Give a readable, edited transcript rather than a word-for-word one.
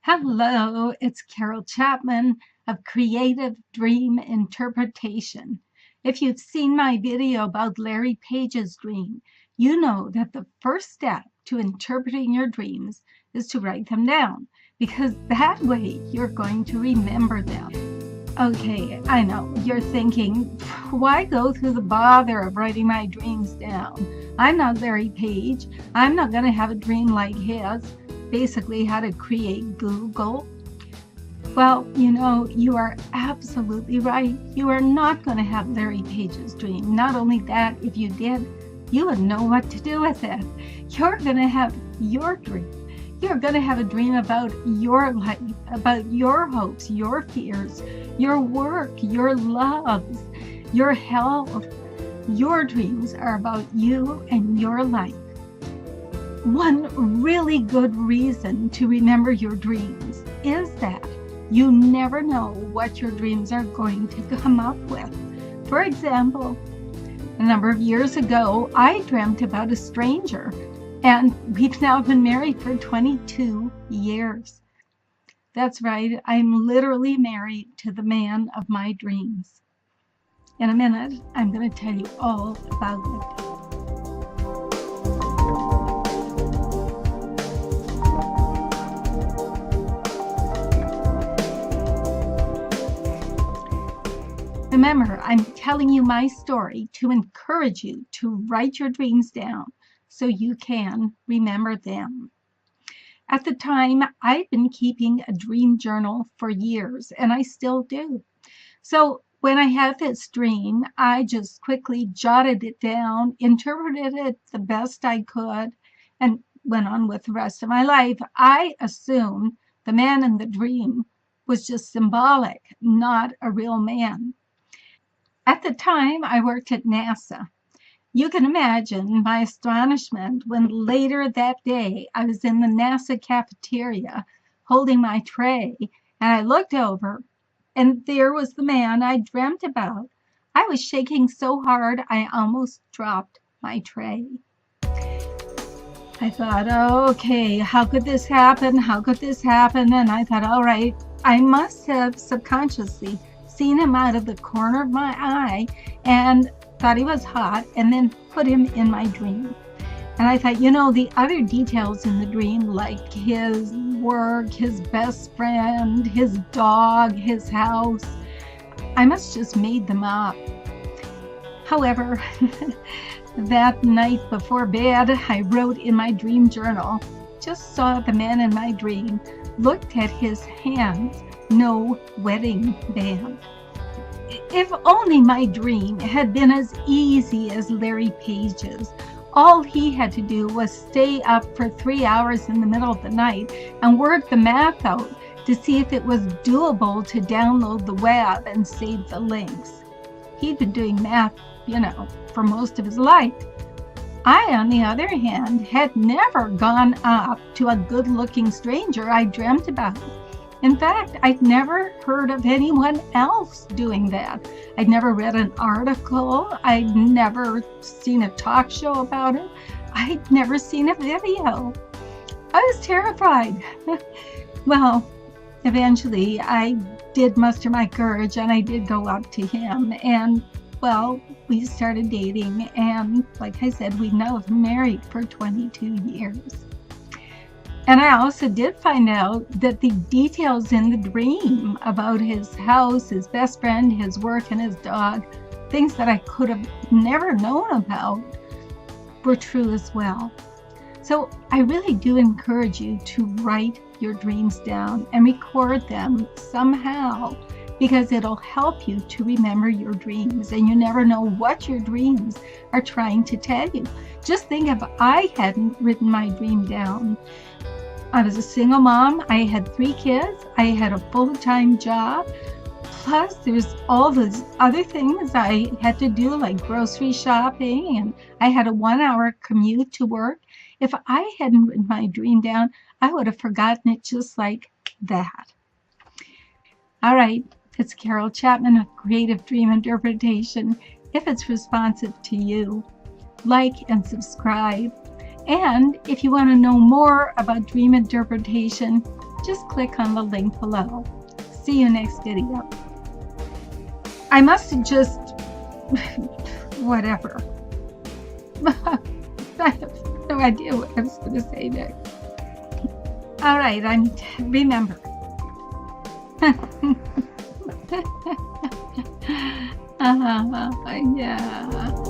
Hello, it's Carol Chapman of Creative Dream Interpretation. If you've seen my video about Larry Page's dream, you know that the first step to interpreting your dreams is to write them down, because that way you're going to remember them. Okay, I know, you're thinking, why go through the bother of writing my dreams down? I'm not Larry Page. I'm not going to have a dream like his. Basically, how to create Google. Well, you are absolutely right. You are not going to have Larry Page's dream. Not only that, if you did, you wouldn't know what to do with it. You're going to have your dream. You're going to have a dream about your life, about your hopes, your fears, your work, your loves, your health. Your dreams are about you and your life. One really good reason to remember your dreams is that you never know what your dreams are going to come up with. For example, a number of years ago, I dreamt about a stranger, and we've now been married for 22 years. That's right, I'm literally married to the man of my dreams. In a minute, I'm going to tell you all about it. Remember, I'm telling you my story to encourage you to write your dreams down so you can remember them. At the time, I'd been keeping a dream journal for years, and I still do. So when I had this dream, I just quickly jotted it down, interpreted it the best I could, and went on with the rest of my life. I assumed the man in the dream was just symbolic, not a real man. At the time, I worked at NASA. You can imagine my astonishment when later that day I was in the NASA cafeteria holding my tray, and I looked over, and there was the man I dreamt about. I was shaking so hard I almost dropped my tray. I thought, okay, how could this happen? How could this happen? And I thought, all right, I must have subconsciously seen him out of the corner of my eye and thought he was hot, and then put him in my dream. And I thought, the other details in the dream, like his work, his best friend, his dog, his house, I must just made them up. However, that night before bed, I wrote in my dream journal, just saw the man in my dream, looked at his hands, no wedding band. If only my dream had been as easy as Larry Page's. All he had to do was stay up for 3 hours in the middle of the night and work the math out to see if it was doable to download the web and save the links. He'd been doing math, for most of his life. I, on the other hand, had never gone up to a good-looking stranger I dreamt about. In fact, I'd never heard of anyone else doing that. I'd never read an article. I'd never seen a talk show about it. I'd never seen a video. I was terrified. Well, eventually I did muster my courage, and I did go up to him, and well, we started dating, and like I said, we now have been married for 22 years. And I also did find out that the details in the dream about his house, his best friend, his work, and his dog, things that I could have never known about, were true as well. So I really do encourage you to write your dreams down and record them somehow, because it'll help you to remember your dreams, and you never know what your dreams are trying to tell you. Just think if I hadn't written my dream down. I was a single mom. I had 3 kids. I had a full-time job. Plus, there's all those other things I had to do, like grocery shopping, and I had a 1-hour commute to work. If I hadn't written my dream down, I would have forgotten it just like that. All right, it's Carol Chapman of Creative Dream Interpretation. If it's responsive to you, like and subscribe. And if you want to know more about dream interpretation, just click on the link below. See you next video. I must have just, whatever. I have no idea what I was going to say next. All right, remember. Yeah.